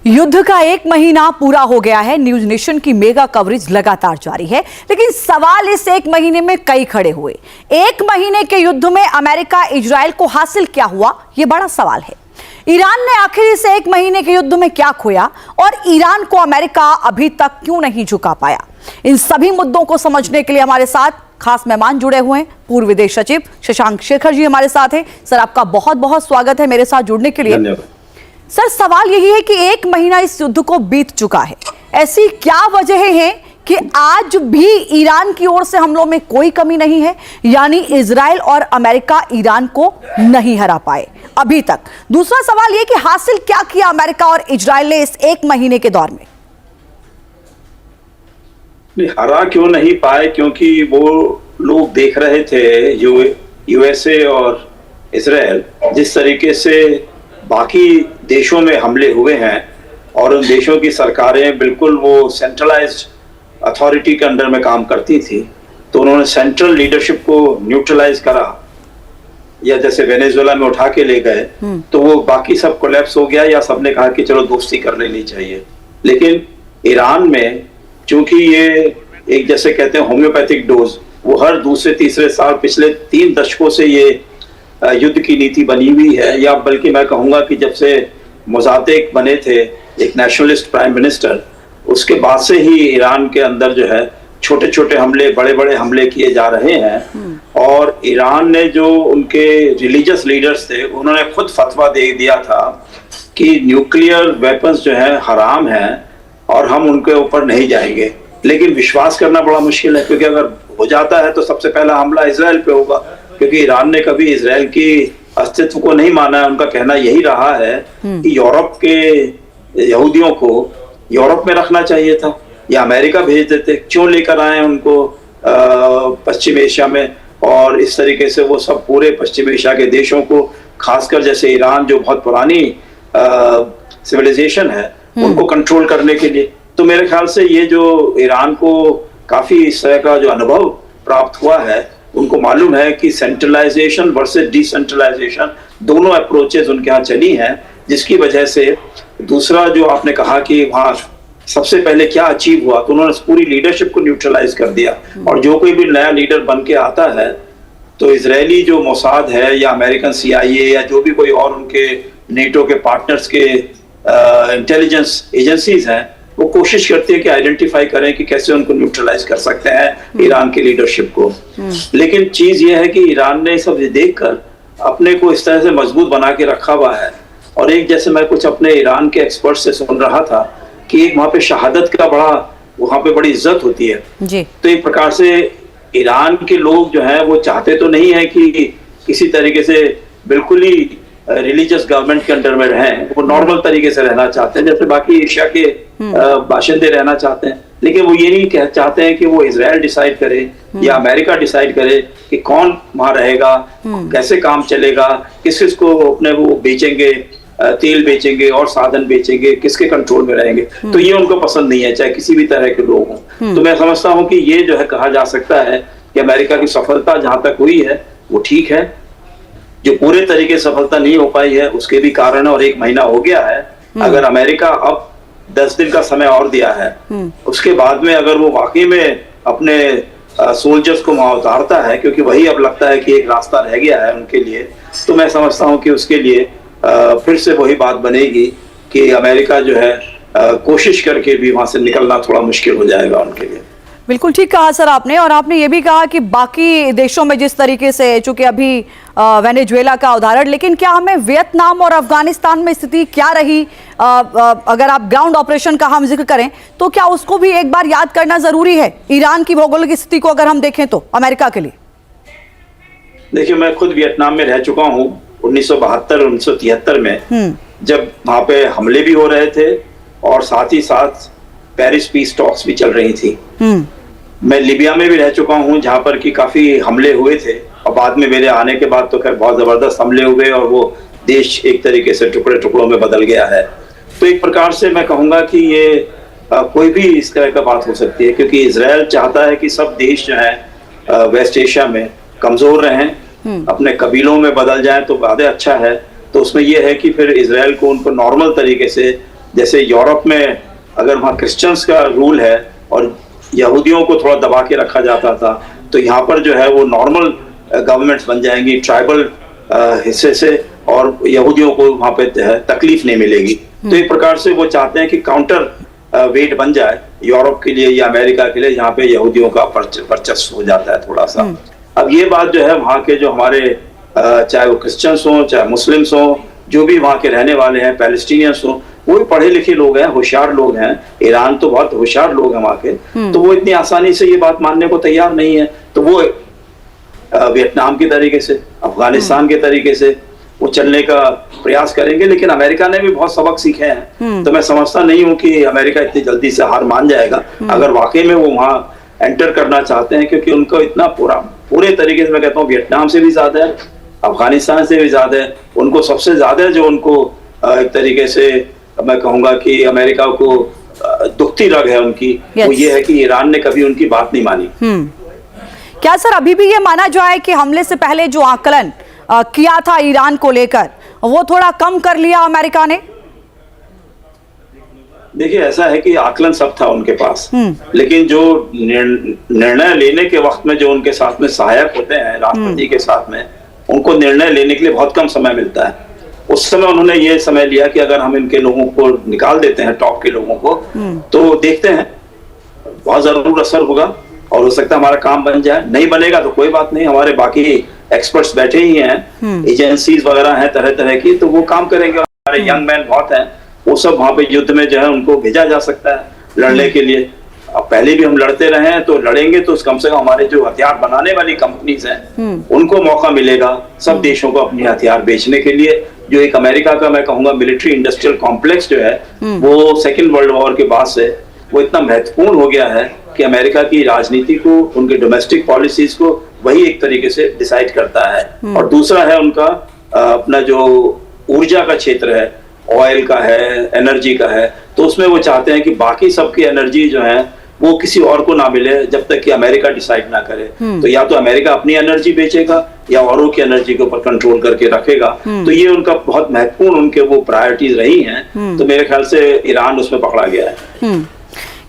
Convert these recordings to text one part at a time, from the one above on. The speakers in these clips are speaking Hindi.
युद्ध का 1 महीना पूरा हो गया है। न्यूज नेशन की मेगा कवरेज लगातार जारी है, लेकिन सवाल इस 1 महीने में कई खड़े हुए। 1 महीने के युद्ध में अमेरिका इजराइल को हासिल क्या हुआ, यह बड़ा सवाल है। ईरान ने आखिर इस 1 महीने के युद्ध में क्या खोया और ईरान को अमेरिका अभी तक क्यों नहीं झुका पाया? इन सभी मुद्दों को समझने के लिए हमारे साथ खास मेहमान जुड़े हुए हैं। पूर्व विदेश सचिव शशांक शेखर जी हमारे साथ हैं। सर, आपका बहुत बहुत स्वागत है मेरे साथ जुड़ने के लिए। सर, सवाल यही है कि 1 महीना इस युद्ध को बीत चुका है, ऐसी क्या वजह है कि आज भी ईरान की ओर से हमलों में कोई कमी नहीं है, यानी इजराइल और अमेरिका ईरान को नहीं हरा पाए अभी तक? दूसरा सवाल यह कि हासिल क्या किया अमेरिका और इजराइल ने इस 1 महीने के दौर में? हरा क्यों नहीं पाए? क्योंकि वो लोग देख रहे थे यूएसए और इजराइल जिस तरीके से बाकी देशों में हमले हुए हैं और उन देशों की सरकारें बिल्कुल वो सेंट्रलाइज्ड अथॉरिटी के अंडर में काम करती थी, तो उन्होंने सेंट्रल लीडरशिप को न्यूट्रलाइज करा, या जैसे वेनेजुएला में उठा के ले गए तो वो बाकी सब कोलैप्स हो गया, या सबने कहा कि चलो दोस्ती कर लेनी चाहिए। लेकिन ईरान में चूंकि ये एक जैसे कहते हैं होम्योपैथिक डोज, वो हर दूसरे तीसरे साल पिछले 3 दशकों से ये युद्ध की नीति बनी हुई है, या बल्कि मैं कहूंगा कि जब से मोसादेक बने थे एक नेशनलिस्ट प्राइम मिनिस्टर, उसके बाद से ही ईरान के अंदर जो है छोटे छोटे हमले, बड़े बड़े हमले किए जा रहे हैं। और ईरान ने जो उनके रिलीजियस लीडर्स थे, उन्होंने खुद फतवा दे दिया था कि न्यूक्लियर वेपन्स जो है हराम है और हम उनके ऊपर नहीं जाएंगे। लेकिन विश्वास करना बड़ा मुश्किल है, क्योंकि अगर हो जाता है तो सबसे पहला हमला इजराइल पे होगा, क्योंकि ईरान ने कभी इजराइल की अस्तित्व को नहीं माना है। उनका कहना यही रहा है कि यूरोप के यहूदियों को यूरोप में रखना चाहिए था या अमेरिका भेज देते, क्यों लेकर आए उनको पश्चिम एशिया में। और इस तरीके से वो सब पूरे पश्चिम एशिया के देशों को, खासकर जैसे ईरान जो बहुत पुरानी सिविलाइजेशन है, उनको कंट्रोल करने के लिए। तो मेरे ख्याल से ये जो ईरान को काफी इस तरह का जो अनुभव प्राप्त हुआ है, उनको मालूम है कि सेंट्रलाइजेशन वर्सेस डिसेंट्रलाइजेशन दोनों अप्रोचेस उनके यहाँ चली हैं, जिसकी वजह से दूसरा जो आपने कहा कि वहाँ सबसे पहले क्या अचीव हुआ, तो उन्होंने पूरी लीडरशिप को न्यूट्रलाइज कर दिया। और जो कोई भी नया लीडर बन के आता है तो इजरायली जो मोसाद है या अमेरिकन CIA या जो भी कोई और उनके नेटो के पार्टनर्स के इंटेलिजेंस एजेंसीज हैं, वो कोशिश करती है कि आइडेंटिफाई करें कि कैसे उनको न्यूट्रलाइज कर सकते हैं ईरान की लीडरशिप को। लेकिन चीज ये है कि ईरान ने सब देखकर अपने को इस तरह से मजबूत बना के रखा हुआ है। और एक जैसे मैं कुछ अपने ईरान के एक्सपर्ट से सुन रहा था कि एक वहाँ पे शहादत का वहाँ पे बड़ी इज्जत होती है जी। तो एक प्रकार से ईरान के लोग जो है वो चाहते तो नहीं है कि किसी तरीके से बिल्कुल ही रिलीजियस गवर्नमेंट के अंडर में रहें, वो नॉर्मल तरीके से रहना चाहते हैं जैसे बाकी एशिया के बाशिंदे रहना चाहते हैं। लेकिन वो ये नहीं चाहते हैं कि वो इजराइल डिसाइड करे या अमेरिका डिसाइड करे कि कौन वहां रहेगा, कैसे काम चलेगा, किस किस को अपने वो बेचेंगे, तेल बेचेंगे और साधन बेचेंगे, किसके कंट्रोल में रहेंगे। तो ये उनको पसंद नहीं है, चाहे किसी भी तरह के लोग हों। तो मैं समझता हूँ कि ये जो है कहा जा सकता है कि अमेरिका की सफलता जहां तक हुई है वो ठीक है। जो पूरे तरीके से सफलता नहीं हो पाई है उसके भी कारण है, और 1 महीना हो गया है। अगर अमेरिका अब 10 दिन का समय और दिया है, उसके बाद में अगर वो वाकई में अपने सोल्जर्स को वहां उतारता है, क्योंकि वही अब लगता है कि एक रास्ता रह गया है उनके लिए, तो मैं समझता हूँ कि उसके लिए फिर से वही बात बनेगी कि अमेरिका जो है कोशिश करके भी वहां से निकलना थोड़ा मुश्किल हो जाएगा उनके लिए। बिल्कुल ठीक कहा सर आपने। और आपने ये भी कहा कि बाकी देशों में जिस तरीके से, चूंकि अभी वेनेजुएला का उदाहरण, लेकिन क्या हमें वियतनाम और अफगानिस्तान में स्थिति क्या रही, अगर आप ग्राउंड ऑपरेशन का हम जिक्र करें तो क्या उसको भी एक बार याद करना जरूरी है? ईरान की भौगोलिक स्थिति को अगर हम देखें तो अमेरिका के लिए। देखिए, मैं खुद वियतनाम में रह चुका हूँ 1972-1973 में, जब वहां पे हमले भी हो रहे थे और साथ ही साथ पेरिस पीस टॉक्स भी चल रही थी। मैं लीबिया में भी रह चुका हूँ, जहां पर कि काफी हमले हुए थे, और बाद में मेरे आने के बाद तो खैर बहुत जबरदस्त हमले हुए और वो देश एक तरीके से टुकड़े टुकड़ों में बदल गया है। तो एक प्रकार से मैं कहूंगा कि ये कोई भी इस तरह का बात हो सकती है, क्योंकि इजराइल चाहता है कि सब देश जो है वेस्ट एशिया में कमजोर रहें, अपने कबीलों में बदल जाएं तो ज्यादा अच्छा है। तो उसमें यह है कि फिर इजराइल को उनको नॉर्मल तरीके से जैसे यूरोप में अगर वहाँ क्रिश्चियंस का रूल है और यहूदियों को थोड़ा दबा के रखा जाता था, तो यहाँ पर जो है वो नॉर्मल गवर्नमेंट्स बन जाएंगी ट्राइबल हिस्से से, और यहूदियों को वहाँ पे तकलीफ नहीं मिलेगी। तो एक प्रकार से वो चाहते हैं कि काउंटर वेट बन जाए यूरोप के लिए या अमेरिका के लिए, जहाँ पे यहूदियों का वर्चस्व हो जाता है थोड़ा सा। अब ये बात जो है वहाँ के जो हमारे चाहे वो क्रिश्चियंस हों चाहे मुस्लिम्स हों, जो भी वहाँ के रहने वाले हैं, पैलेस्टीनियंस हों, वो भी पढ़े लिखे लोग हैं, होशियार लोग हैं। ईरान तो बहुत होशियार लोग हैं वहाँ के, तो वो इतनी आसानी से ये बात मानने को तैयार नहीं है। तो वो वियतनाम के तरीके से, अफगानिस्तान के तरीके से वो चलने का प्रयास करेंगे। लेकिन अमेरिका ने भी बहुत सबक सीखे हैं, तो मैं समझता नहीं हूँ कि अमेरिका इतनी जल्दी से हार मान जाएगा अगर वाकई में वो वहाँ एंटर करना चाहते हैं, क्योंकि उनको इतना पूरे तरीके से, मैं कहता हूँ वियतनाम से भी ज्यादा है, अफगानिस्तान से भी ज्यादा है। उनको सबसे ज्यादा जो उनको एक तरीके से मैं कहूंगा कि अमेरिका को दुखती रग है उनकी, वो ये है कि ईरान ने कभी उनकी बात नहीं मानी। क्या सर अभी भी ये माना जाए कि हमले से पहले जो आकलन किया था ईरान को लेकर, वो थोड़ा कम कर लिया अमेरिका ने? देखिए ऐसा है कि आकलन सब था उनके पास, लेकिन जो निर्णय लेने के वक्त में जो उनके साथ में सहायक होते हैं राष्ट्रपति के साथ में, उनको निर्णय लेने के लिए बहुत कम समय मिलता है। उस समय उन्होंने ये समय लिया कि अगर हम इनके लोगों को निकाल देते हैं, टॉप के लोगों को, तो देखते हैं बहुत जरूर असर होगा और हो सकता है हमारा काम बन जाए। नहीं बनेगा तो कोई बात नहीं, हमारे बाकी एक्सपर्ट्स बैठे ही हैं, एजेंसीज वगैरह हैं तरह तरह की, तो वो काम करेंगे। हमारे यंग मैन बहुत हैं, वो सब वहां पे युद्ध में जो है उनको भेजा जा सकता है लड़ने के लिए। अब पहले भी हम लड़ते रहे हैं, तो लड़ेंगे तो कम से कम हमारे जो हथियार बनाने वाली कंपनीज हैं उनको मौका मिलेगा सब देशों को अपने हथियार बेचने के लिए। जो एक अमेरिका का मैं कहूंगा मिलिट्री इंडस्ट्रियल कॉम्प्लेक्स जो है वो सेकेंड वर्ल्ड वॉर के बाद से वो इतना महत्वपूर्ण हो गया है कि अमेरिका की राजनीति को, उनके डोमेस्टिक पॉलिसीज को वही एक तरीके से डिसाइड करता है। और दूसरा है उनका अपना जो ऊर्जा का क्षेत्र है, ऑयल का है, एनर्जी का है, तो उसमें वो चाहते हैं कि बाकी सबकी एनर्जी जो है वो किसी और को ना मिले जब तक कि अमेरिका डिसाइड ना करे। तो या तो अमेरिका अपनी एनर्जी बेचेगा या औरों की एनर्जी के ऊपर कंट्रोल करके रखेगा। तो ये उनका बहुत महत्वपूर्ण उनके वो प्रायोरिटीज रही हैं। तो मेरे ख्याल से ईरान उसमें पकड़ा गया है।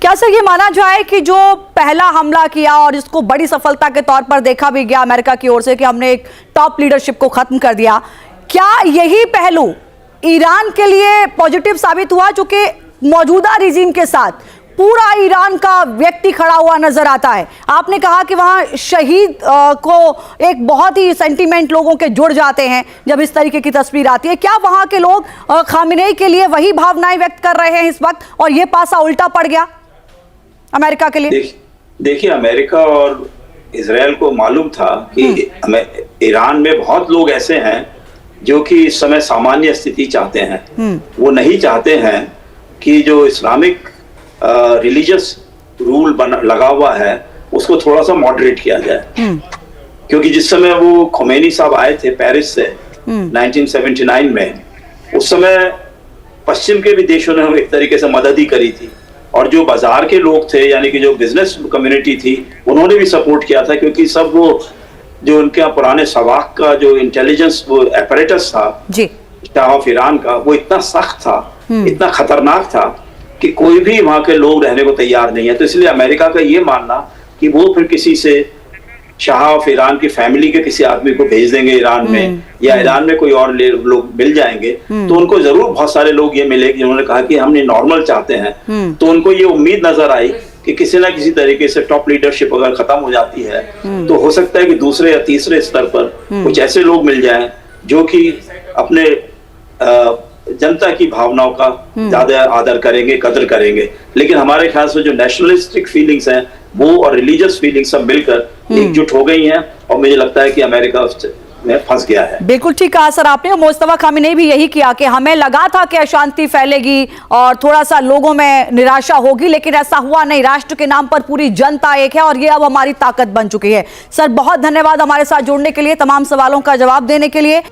क्या सर ये माना जाए कि जो पहला हमला किया और इसको बड़ी सफलता के तौर पर देखा भी गया अमेरिका की ओर से कि हमने एक टॉप लीडरशिप को खत्म कर दिया, क्या यही पहलू ईरान के लिए पॉजिटिव साबित हुआ? चूंकि मौजूदा रिजीम के साथ पूरा ईरान का व्यक्ति खड़ा हुआ नजर आता है। आपने कहा कि वहां शहीद को एक बहुत ही सेंटीमेंट लोगों के जुड़ जाते हैं जब इस तरीके की तस्वीर आती है। क्या वहां के लोग खामेनेई के लिए वही भावनाएं व्यक्त कर रहे हैं इस वक्त, और ये पासा उल्टा पड़ गया अमेरिका के लिए? देखिए अमेरिका और इजराइल को मालूम था कि ईरान में बहुत लोग ऐसे हैं जो कि इस समय सामान्य स्थिति चाहते हैं। वो नहीं चाहते हैं कि जो इस्लामिक रिलीजियस रूल लगा हुआ है उसको थोड़ा सा मॉडरेट किया जाए। क्योंकि जिस समय वो खोमेनी साहब आए थे पेरिस से 1979 में, उस समय पश्चिम के भी देशों ने एक तरीके से मदद ही करी थी, और जो बाजार के लोग थे यानी कि जो बिजनेस कम्युनिटी थी उन्होंने भी सपोर्ट किया था। क्योंकि सब वो जो उनके यहाँ पुराने सवाक का जो इंटेलिजेंस वो एपरेटस था शाह ऑफ ईरान का, वो इतना सख्त था, इतना खतरनाक था कि कोई भी वहां के लोग रहने को तैयार नहीं है। तो इसलिए अमेरिका का ये मानना कि वो फिर किसी से शाह ऑफ ईरान की फैमिली के किसी आदमी को भेज देंगे ईरान में, या ईरान में कोई और लोग मिल जाएंगे, तो उनको जरूर बहुत सारे लोग ये मिले जिन्होंने कहा कि हमने नॉर्मल चाहते हैं। तो उनको ये उम्मीद नजर आई कि किसी ना किसी तरीके से टॉप लीडरशिप अगर खत्म हो जाती है तो हो सकता है कि दूसरे या तीसरे स्तर पर कुछ ऐसे लोग मिल जाएं जो कि अपने जनता की भावनाओं का ज्यादा आदर करेंगे, कदर करेंगे। लेकिन हमारे ख्याल से जो नेशनलिस्टिक फीलिंग्स हैं वो और रिलीजियस फीलिंग्स सब मिलकर एकजुट हो गई हैं, और मुझे लगता है कि अमेरिका में फंस गया है। बिल्कुल ठीक कहा सर आपने। मुस्तफा खामेनेई ने भी यही किया कि हमें लगा था कि अशांति फैलेगी और थोड़ा सा लोगों में निराशा होगी, लेकिन ऐसा हुआ नहीं। राष्ट्र के नाम पर पूरी जनता एक है और ये अब हमारी ताकत बन चुकी है। सर बहुत धन्यवाद हमारे साथ जुड़ने के लिए, तमाम सवालों का जवाब देने के लिए।